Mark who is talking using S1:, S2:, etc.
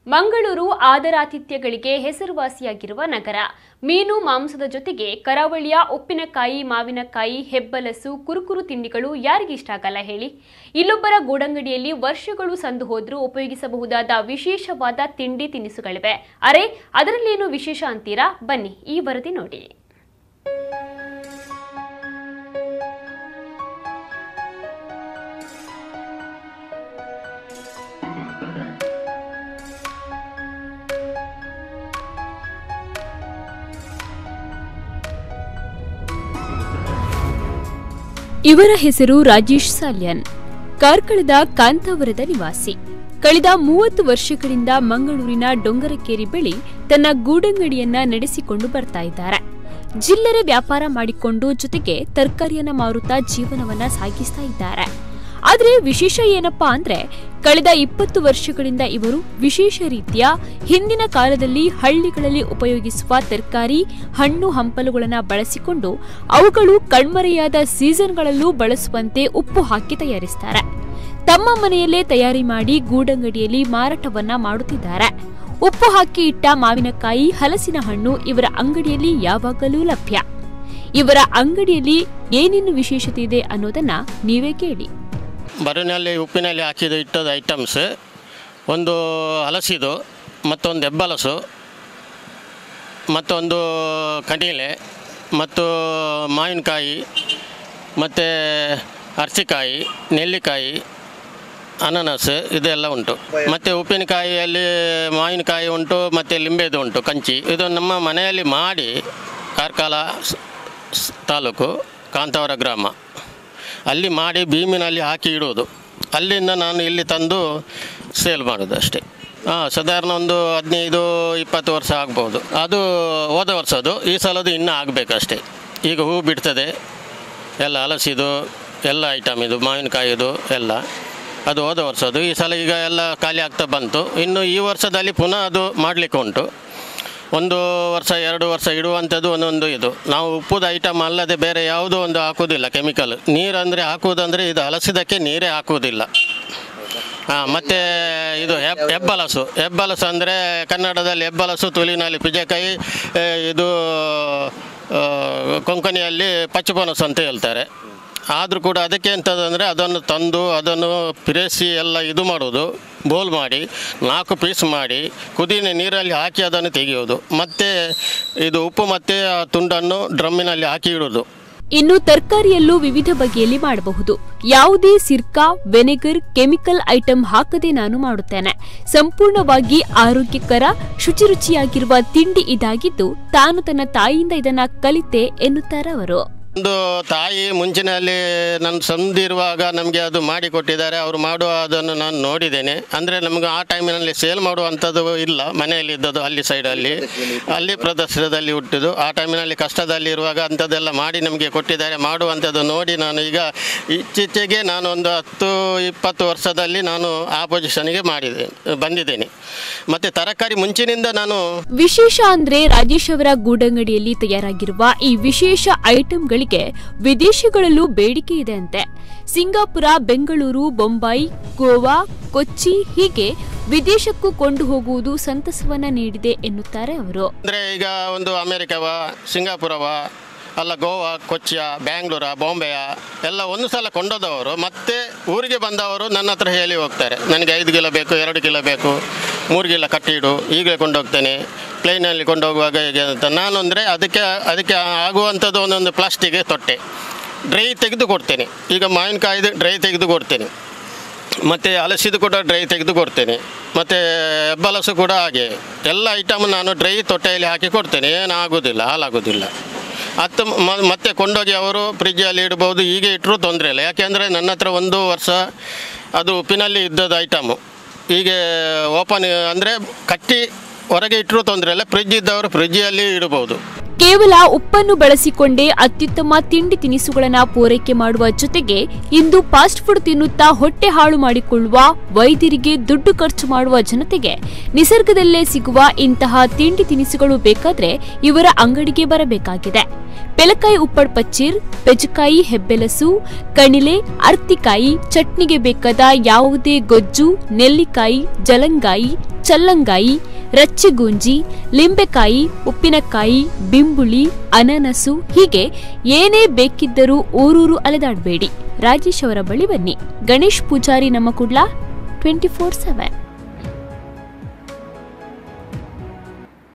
S1: ಮಂಗಳೂರು ಆದರಾತಿಥ್ಯಗಳಿಗೆ ಹೆಸರುವಾಸಿಯಾಗಿರುವ ನಗರ. ಮೀನು ಮಾಂಸದ ಜೊತೆಗೆ ಕರಾವಳಿಯ ಉಪ್ಪಿನಕಾಯಿ, ಮಾವಿನಕಾಯಿ, ಹೆಬ್ಬಲಸು, ಕುರುಕುರು ತಿಂಡಿಗಳು ಯಾರಿಗಿಷ್ಟ ಆಗಲ್ಲ ಹೇಳಿ. ಇಲ್ಲೊಬ್ಬರ ಗೂಡಂಗಡಿಯಲ್ಲಿ ವರ್ಷಗಳು ಸಂದು ಹೋದ್ರೂ ಉಪಯೋಗಿಸಬಹುದಾದ ವಿಶೇಷವಾದ ತಿಂಡಿ ತಿನಿಸುಗಳಿವೆ. ಅರೆ, ಅದರಲ್ಲೇನು ವಿಶೇಷ ಅಂತೀರಾ? ಬನ್ನಿ ಈ ವರದಿ ನೋಡಿ. ಇವರ ಹೆಸರು ರಾಜೇಶ್ ಸಾಲ್ಯನ್. ಕಾರ್ಕಳದ ಕಾಂತಾವರದ ನಿವಾಸಿ. ಕಳೆದ 30 ವರ್ಷಗಳಿಂದ ಮಂಗಳೂರಿನ ಡೊಂಗರಕೇರಿ ಬಳಿ ತನ್ನ ಗೂಡಂಗಡಿಯನ್ನ ನಡೆಸಿಕೊಂಡು ಬರ್ತಾ ಇದ್ದಾರೆ. ಚಿಲ್ಲರೆ ವ್ಯಾಪಾರ ಮಾಡಿಕೊಂಡು ಜೊತೆಗೆ ತರಕಾರಿಯನ್ನ ಮಾರುತ್ತಾ ಜೀವನವನ್ನ ಸಾಗಿಸ್ತಾ ಇದ್ದಾರೆ. ಆದರೆ ವಿಶೇಷ ಏನಪ್ಪಾ ಅಂದ್ರೆ, ಕಳೆದ 20 ವರ್ಷಗಳಿಂದ ಇವರು ವಿಶೇಷ ರೀತಿಯ ಹಿಂದಿನ ಕಾಲದಲ್ಲಿ ಹಳ್ಳಿಗಳಲ್ಲಿ ಉಪಯೋಗಿಸುವ ತರಕಾರಿ, ಹಣ್ಣು ಹಂಪಲುಗಳನ್ನು ಬಳಸಿಕೊಂಡು ಅವುಗಳು ಕಣ್ಮರೆಯಾದ ಸೀಸನ್ಗಳಲ್ಲೂ ಬಳಸುವಂತೆ ಉಪ್ಪು ಹಾಕಿ ತಯಾರಿಸ್ತಾರೆ. ತಮ್ಮ ಮನೆಯಲ್ಲೇ ತಯಾರಿ ಮಾಡಿ ಗೂಡಂಗಡಿಯಲ್ಲಿ ಮಾರಾಟವನ್ನ ಮಾಡುತ್ತಿದ್ದಾರೆ. ಉಪ್ಪು ಹಾಕಿ ಇಟ್ಟ ಮಾವಿನಕಾಯಿ, ಹಲಸಿನ ಹಣ್ಣು ಇವರ ಅಂಗಡಿಯಲ್ಲಿ ಯಾವಾಗಲೂ ಲಭ್ಯ. ಇವರ ಅಂಗಡಿಯಲ್ಲಿ ಏನೇನು ವಿಶೇಷತೆ ಇದೆ ಅನ್ನೋದನ್ನ ನೀವೇ ಕೇಳಿ.
S2: ಬರನಲ್ಲಿ ಉಪ್ಪಿನಲ್ಲಿ ಹಾಕಿದ ಇಟ್ಟದ ಐಟಮ್ಸ್ ಒಂದು ಹಲಸಿದು, ಮತ್ತೊಂದು ಹೆಬ್ಬಲಸು, ಮತ್ತೊಂದು ಕಡಲೆ, ಮತ್ತು ಮಾವಿನಕಾಯಿ, ಮತ್ತು ಅರ್ಚಿಕಾಯಿ, ನೆಲ್ಲಿಕಾಯಿ, ಅನಾನಸ್ ಇದೆಲ್ಲ ಉಂಟು. ಮತ್ತು ಉಪ್ಪಿನಕಾಯಿಯಲ್ಲಿ ಮಾವಿನಕಾಯಿ ಉಂಟು, ಮತ್ತು ಲಿಂಬೆದು ಉಂಟು ಕಂಚಿ. ಇದು ನಮ್ಮ ಮನೆಯಲ್ಲಿ ಮಾಡಿ ಕಾರ್ಕಳ ತಾಲೂಕು ಕಾಂತಾವರ ಗ್ರಾಮ ಅಲ್ಲಿ ಮಾಡಿ ಭೀಮಿನಲ್ಲಿ ಹಾಕಿ ಇಡುವುದು. ಅಲ್ಲಿಂದ ನಾನು ಇಲ್ಲಿ ತಂದು ಸೇಲ್ ಮಾಡೋದು ಅಷ್ಟೇ. ಸಾಧಾರಣ ಒಂದು 15-20 ವರ್ಷ ಆಗ್ಬೋದು. ಅದು ಹೋದ ವರ್ಷದ್ದು, ಈ ಸಲದ್ದು ಇನ್ನೂ ಆಗಬೇಕಷ್ಟೇ. ಈಗ ಹೂ ಬಿಡ್ತದೆ ಎಲ್ಲ, ಹಲಸಿದು ಎಲ್ಲ ಐಟಮ್, ಇದು ಮಾವಿನಕಾಯಿದು ಎಲ್ಲ, ಅದು ಹೋದ ವರ್ಷದ್ದು. ಈ ಸಲ ಈಗ ಎಲ್ಲ ಖಾಲಿ ಆಗ್ತಾ ಬಂತು. ಇನ್ನು ಈ ವರ್ಷದಲ್ಲಿ ಪುನಃ ಅದು ಮಾಡಲಿಕ್ಕೆ ಉಂಟು. 1 ವರ್ಷ 2 ವರ್ಷ ಇಡುವಂಥದ್ದು ಒಂದೊಂದು. ಇದು ನಾವು ಉಪ್ಪುದ ಐಟಮ್ ಅಲ್ಲದೆ ಬೇರೆ ಯಾವುದೋ ಒಂದು ಹಾಕುವುದಿಲ್ಲ, ಕೆಮಿಕಲ್. ನೀರು ಅಂದರೆ ಹಾಕುವುದಂದರೆ ಇದು ಹಲಸಿದಕ್ಕೆ ನೀರೇ ಹಾಕುವುದಿಲ್ಲ. ಮತ್ತು ಇದು ಹೆಬ್ಬಲಸು ಅಂದರೆ ಕನ್ನಡದಲ್ಲಿ ಹೆಬ್ಬಲಸು, ತುಳಿನಲ್ಲಿ ಪಿಜಕಾಯಿ, ಇದು ಕೊಂಕಣಿಯಲ್ಲಿ ಪಚ್ಚುಪನಸು ಅಂತ ಹೇಳ್ತಾರೆ. ಆದರೂ ಕೂಡ ಅದಕ್ಕೆ ಎಂಥದ್ದಂದರೆ ಅದನ್ನು ತಂದು ಅದನ್ನು ಪ್ರೆಸಿ ಎಲ್ಲ ಇದು ಮಾಡೋದು, ಬೋಲ್ ಮಾಡಿ 4 ಪೀಸ್ ಮಾಡಿ ಕುದಿನ ನೀರಲ್ಲಿ ಹಾಕಿ ಅದನ್ನು ತೆಗೆಯೋದು. ಮತ್ತು ಇದು ಉಪ್ಪು ಮತ್ತು ತುಂಡನ್ನು ಡ್ರಮ್ಮಿನಲ್ಲಿ ಹಾಕಿ ಇಡೋದು.
S1: ಇನ್ನು ತರಕಾರಿಯಲ್ಲೂ ವಿವಿಧ ಬಗೆಯಲ್ಲಿ ಮಾಡಬಹುದು. ಯಾವುದೇ ಸಿರ್ಕಾ, ವೆನೆಗರ್, ಕೆಮಿಕಲ್ ಐಟಂ ಹಾಕದೆ ನಾನು ಮಾಡುತ್ತೇನೆ. ಸಂಪೂರ್ಣವಾಗಿ ಆರೋಗ್ಯಕರ, ಶುಚಿರುಚಿಯಾಗಿರುವ ತಿಂಡಿ ಇದಾಗಿದ್ದು ತಾನು ತನ್ನ ತಾಯಿಯಿಂದ ಇದನ್ನ ಕಲಿತೆ ಎನ್ನುತ್ತಾರೆ ಅವರು.
S2: ಒಂದು ತಾಯಿ ಮುಂಚಿನಲ್ಲಿ ನನ್ನ ಸಂದಿರುವಾಗ ನಮಗೆ ಅದು ಮಾಡಿಕೊಟ್ಟಿದ್ದಾರೆ. ಅವರು ಮಾಡುವ ಅದನ್ನು ನಾನು ನೋಡಿದ್ದೇನೆ. ಅಂದರೆ ನಮಗೆ ಆ ಟೈಮಿನಲ್ಲಿ ಸೇಲ್ ಮಾಡುವಂಥದ್ದು ಇಲ್ಲ, ಮನೆಯಲ್ಲಿ ಇದ್ದದ್ದು ಅಲ್ಲಿ ಸೈಡಲ್ಲಿ, ಅಲ್ಲಿ ಪ್ರದರ್ಶನದಲ್ಲಿ ಹುಟ್ಟಿದ್ದು. ಆ ಟೈಮಿನಲ್ಲಿ ಕಷ್ಟದಲ್ಲಿರುವಾಗ ಅಂಥದ್ದೆಲ್ಲ ಮಾಡಿ ನಮಗೆ ಕೊಟ್ಟಿದ್ದಾರೆ. ಮಾಡುವಂಥದ್ದು ನೋಡಿ ನಾನು ಈಗ ಇತ್ತೀಚೆಗೆ ನಾನು ಒಂದು 10-20 ವರ್ಷದಲ್ಲಿ ನಾನು ಆ ಪೊಸಿಷನ್ಗೆ ಬಂದಿದ್ದೇನೆ. ಮತ್ತು ತರಕಾರಿ ಮುಂಚಿನಿಂದ ನಾನು
S1: ವಿಶೇಷ ಅಂದರೆ ರಾಜೇಶ್ ಅವರ ಗೂಡಂಗಡಿಯಲ್ಲಿ ತಯಾರಾಗಿರುವ ಈ ವಿಶೇಷ ಐಟಂಗಳಿಗೆ ವಿದೇಶಗಳಲ್ಲೂ ಬೇಡಿಕೆ ಇದೆ ಅಂತೆ. ಸಿಂಗಾಪುರ, ಬೆಂಗಳೂರು, ಬೊಂಬಾಯಿ, ಗೋವಾ, ಕೊಚ್ಚಿ ಹೀಗೆ ವಿದೇಶಕ್ಕೂ ಕೊಂಡು ಹೋಗುವುದು ಸಂತಸವನ್ನ ನೀಡಿದೆ ಎನ್ನುತ್ತಾರೆ ಅವರು.
S2: ಅಂದರೆ ಈಗ ಒಂದು ಅಮೆರಿಕವ, ಸಿಂಗಾಪುರವ, ಅಲ್ಲ ಗೋವಾ, ಕೊಚ್ಚಿಯ, ಬ್ಯಾಂಗ್ಳೂರ, ಬಾಂಬೆಯ ಎಲ್ಲ ಒಂದು ಸಲ ಕೊಂಡೋದವರು ಮತ್ತೆ ಊರಿಗೆ ಬಂದವರು ನನ್ನ ಹತ್ರ ಹೇಳಿ ಹೋಗ್ತಾರೆ, ನನಗೆ 5 ಕಿಲೋ ಬೇಕು, 2 ಕಿಲೋ ಬೇಕು, 3 ಕಿಲೋ ಕಟ್ಟಿಡು, ಈಗಲೇ ಕೊಂಡೋಗ್ತೇನೆ, ಪ್ಲೇನಲ್ಲಿ ಕೊಂಡೋಗುವಾಗ ಹೇಗೆ ಅಂತ. ನಾನು ಅಂದರೆ ಅದಕ್ಕೆ ಆಗುವಂಥದ್ದು ಒಂದೊಂದು ಪ್ಲಾಸ್ಟಿಕ್ ತೊಟ್ಟೆ ಡ್ರೈ ತೆಗೆದು ಕೊಡ್ತೇನೆ. ಈಗ ಮಾವಿನಕಾಯಿದು ಡ್ರೈ ತೆಗೆದು ಕೊಡ್ತೇನೆ, ಮತ್ತು ಹಲಸಿದು ಕೂಡ ಡ್ರೈ ತೆಗೆದು ಕೊಡ್ತೇನೆ, ಮತ್ತು ಹೆಬ್ಬಲಸು ಕೂಡ ಹಾಗೆ ಎಲ್ಲ ಐಟಮ್ ನಾನು ಡ್ರೈ ತೊಟ್ಟೆಯಲ್ಲಿ ಹಾಕಿ ಕೊಡ್ತೇನೆ. ಏನು ಆಗೋದಿಲ್ಲ, ಹಾಳಾಗೋದಿಲ್ಲ. ಮತ್ತೆ ಕೊಂಡೋಗಿ ಅವರು ಫ್ರಿಜ್ಜಲ್ಲಿ ಇಡ್ಬೋದು, ಹೀಗೆ ಇಟ್ಟರೂ ತೊಂದರೆ ಇಲ್ಲ. ಯಾಕೆಂದರೆ ನನ್ನ ಹತ್ರ 1 ವರ್ಷ ಅದು ಉಪ್ಪಿನಲ್ಲಿ ಇದ್ದದ್ದು ಐಟಮು. ಹೀಗೆ ಓಪನ್ ಅಂದರೆ ಕಟ್ಟಿ ಹೊರಗೆ ಇಟ್ಟರೂ ತೊಂದರೆ ಇಲ್ಲ. ಫ್ರಿಜ್ ಇದ್ದವರು ಫ್ರಿಜ್ಜಲ್ಲಿ ಇಡಬಹುದು.
S1: ಕೇವಲ ಉಪ್ಪನ್ನು ಬಳಸಿಕೊಂಡೇ ಅತ್ಯುತ್ತಮ ತಿಂಡಿ ತಿನಿಸುಗಳನ್ನು ಪೂರೈಕೆ ಮಾಡುವ ಜೊತೆಗೆ ಇಂದು ಫಾಸ್ಟ್ ಫುಡ್ ತಿನ್ನುತ್ತಾ ಹೊಟ್ಟೆ ಹಾಳು ಮಾಡಿಕೊಳ್ಳುವ, ವೈದ್ಯರಿಗೆ ದುಡ್ಡು ಖರ್ಚು ಮಾಡುವ ಜನತೆಗೆ ನಿಸರ್ಗದಲ್ಲೇ ಸಿಗುವ ಇಂತಹ ತಿಂಡಿ ತಿನಿಸುಗಳು ಬೇಕಾದ್ರೆ ಇವರ ಅಂಗಡಿಗೆ ಬರಬೇಕಾಗಿದೆ. ಪೆಲಕಾಯಿ ಉಪ್ಪಡ್ ಪಚ್ಚೀರ್, ಪೆಜಕಾಯಿ, ಹೆಬ್ಬೆಲಸು, ಕಣಿಲೆ, ಅರ್ತಿಕಾಯಿ, ಚಟ್ನಿಗೆ ಬೇಕಾದ ಯಾವುದೇ ಗೊಜ್ಜು, ನೆಲ್ಲಿಕಾಯಿ, ಜಲಂಗಾಯಿ, ಚಲ್ಲಂಗಾಯಿ, ರಚ್ಚಿಗೂಂಜಿ, ಲಿಂಬೆಕಾಯಿ, ಉಪ್ಪಿನಕಾಯಿ, ಬಿಂಬುಳಿ, ಅನಾನಸು ಹೀಗೆ ಏನೇ ಬೇಕಿದ್ದರೂ ಊರೂರು ಅಲೆದಾಡಬೇಡಿ, ರಾಜೇಶ್ ಅವರ ಬಳಿ ಬನ್ನಿ. ಗಣೇಶ್ ಪೂಜಾರಿ, ನಮ್ಮ ಕುಡ್ಲ, 24/7.